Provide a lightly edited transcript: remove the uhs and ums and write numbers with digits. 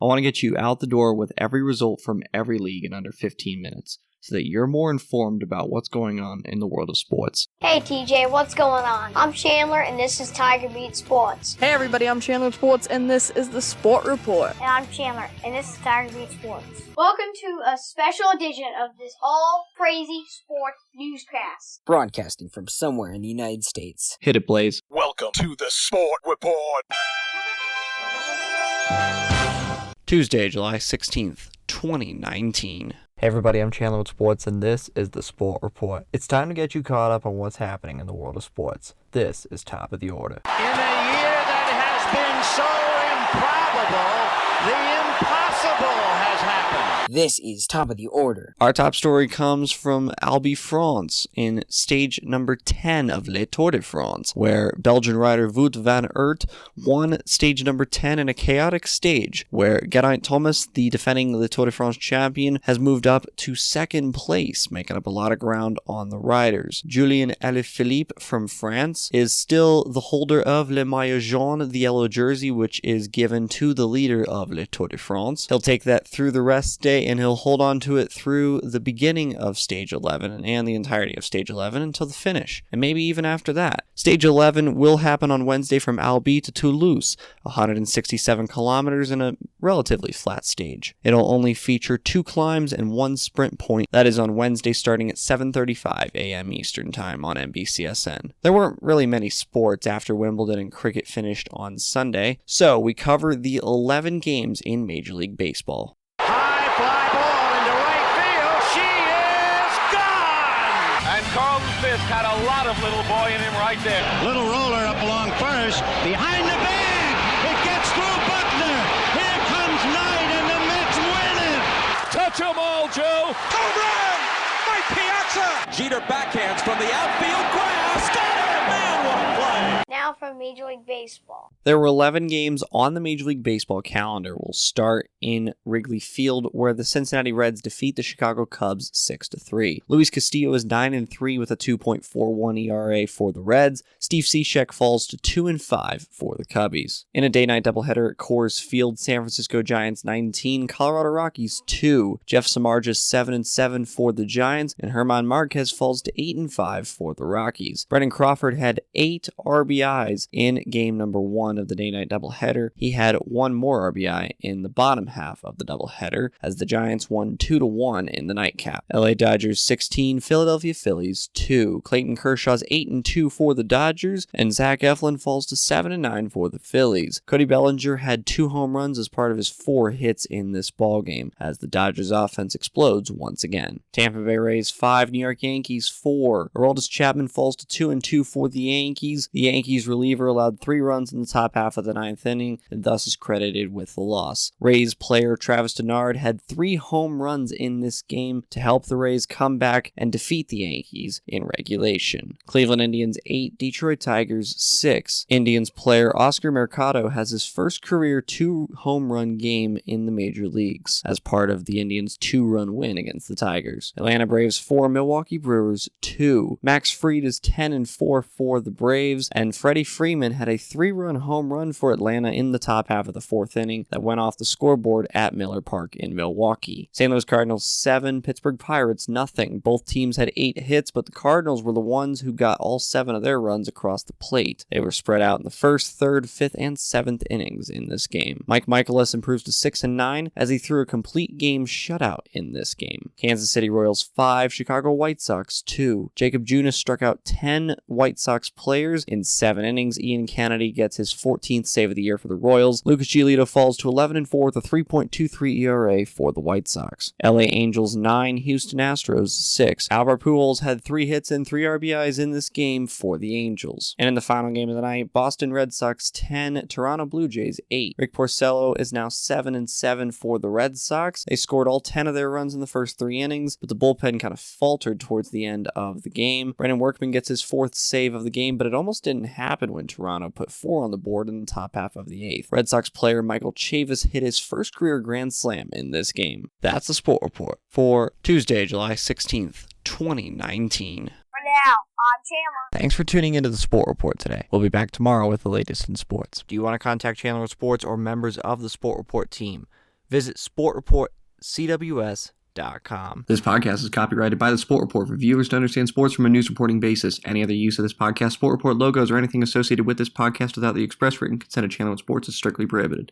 I want to get you out the door with every result from every league in under 15 minutes, so that you're more informed about what's going on in the world of sports. Hey TJ, what's going on? I'm Chandler and this is Tiger Beat Sports. Hey everybody, I'm Chandler Sports and this is the Sport Report. And I'm Chandler and this is Tiger Beat Sports. Welcome to a special edition of this all crazy sports newscast. Broadcasting from somewhere in the United States. Hit it, Blaze. Welcome to the Sport Report. Tuesday, July 16th, 2019. Hey everybody, I'm Chandler with Sports, and this is the Sport Report. It's time to get you caught up on what's happening in the world of sports. This is Top of the Order. In a year that has been so improbable, the impossible has happened. This is Top of the Order. Our top story comes from Albi, France, in stage number 10 of Le Tour de France, where Belgian rider Wout van Aert won stage number 10 in a chaotic stage, where Geraint Thomas, the defending Le Tour de France champion, has moved up to second place, making up a lot of ground on the riders. Julien Alaphilippe from France is still the holder of Le Maillot Jaune, the yellow jersey, which is given to the leader of Le Tour de France. He'll take that through the rest day, and he'll hold on to it through the beginning of stage 11 and the entirety of stage 11 until the finish, and maybe even after that. Stage 11 will happen on Wednesday from Albi to Toulouse, 167 kilometers in a relatively flat stage. It'll only feature 2 climbs and 1 sprint point. That is on Wednesday starting at 7:35 a.m. Eastern Time on NBCSN. There weren't really many sports after Wimbledon and cricket finished on Sunday, so we cover the 11 games in Major League Baseball. High fly ball into right field. She is gone! And Carlton Fisk had a lot of little boy in him right there. Little roller up along first. Behind the bag. It gets through Buckner. Here comes Knight and the Mets win it. Touch 'em all, Joe. Home run! Mike Piazza! Jeter backhands from the outfield grass. Got it! Man, what a play! Now from Major League Baseball. There were 11 games on the Major League Baseball calendar. We'll start in Wrigley Field, where the Cincinnati Reds defeat the Chicago Cubs 6-3. Luis Castillo is 9-3 with a 2.41 ERA for the Reds. Steve Cishek falls to 2-5 for the Cubbies. In a day-night doubleheader at Coors Field, San Francisco Giants 19, Colorado Rockies 2. Jeff Samardzija 7-7 for the Giants, and German Marquez falls to 8-5 for the Rockies. Brendan Crawford had 8 RBIs in game number 1 of the day-night doubleheader. He had 1 more RBI in the bottom half of the doubleheader, as the Giants won 2-1 in the nightcap. LA Dodgers 16, Philadelphia Phillies 2. Clayton Kershaw's 8-2 for the Dodgers, and Zach Eflin falls to 7-9 for the Phillies. Cody Bellinger had 2 home runs as part of his 4 hits in this ballgame, as the Dodgers offense explodes once again. Tampa Bay Rays 5, New York Yankees 4. Aroldis Chapman falls to 2-2 for the Yankees. The Yankees reliever allowed 3 runs in the top half of the 9th inning, and thus is credited with the loss. Rays player Travis Denard had 3 home runs in this game to help the Rays come back and defeat the Yankees in regulation. Cleveland Indians 8, Detroit Tigers 6. Indians player Oscar Mercado has his first career 2 home run game in the major leagues as part of the Indians' 2-run win against the Tigers. Atlanta Braves 4, Milwaukee Brewers 2. Max Fried is 10-4 for the Braves, and Freddie Freeman had a 3-run home run for Atlanta in the top half of the 4th inning that went off the scoreboard at Miller Park in Milwaukee. St. Louis Cardinals 7, Pittsburgh Pirates nothing. Both teams had 8 hits, but the Cardinals were the ones who got all 7 of their runs across the plate. They were spread out in the 1st, 3rd, 5th, and 7th innings in this game. Mike Michaelis improves to 6-9 as he threw a complete game shutout in this game. Kansas City Royals 5, Chicago White Sox 2. Jacob Junis struck out 10 White Sox players in 7 innings. Ian Kennedy gets his 14th save of the year for the Royals. Lucas Giolito falls to 11-4 with a 3.23 ERA for the White Sox. LA Angels 9, Houston Astros 6. Albert Pujols had 3 hits and 3 RBIs in this game for the Angels. And in the final game of the night, Boston Red Sox 10, Toronto Blue Jays 8. Rick Porcello is now 7-7 for the Red Sox. They scored all 10 of their runs in the first 3 innings, but the bullpen kind of faltered towards the end of the game. Brandon Workman gets his 4th save of the game, but it almost didn't happen when Toronto put 4 on the board in the top half of the 8th. Red Sox player Michael Chavis hit his first career grand slam in this game. That's the Sport Report for Tuesday, July 16th, 2019. Now, I'm Chandler. Thanks for tuning into the Sport Report today. We'll be back tomorrow with the latest in sports. Do you want to contact Chandler Sports or members of the Sport Report team? Visit sportreportcws.com. This podcast is copyrighted by The Sport Report for viewers to understand sports from a news reporting basis. Any other use of this podcast, Sport Report logos, or anything associated with this podcast without the express written consent of Channel One Sports is strictly prohibited.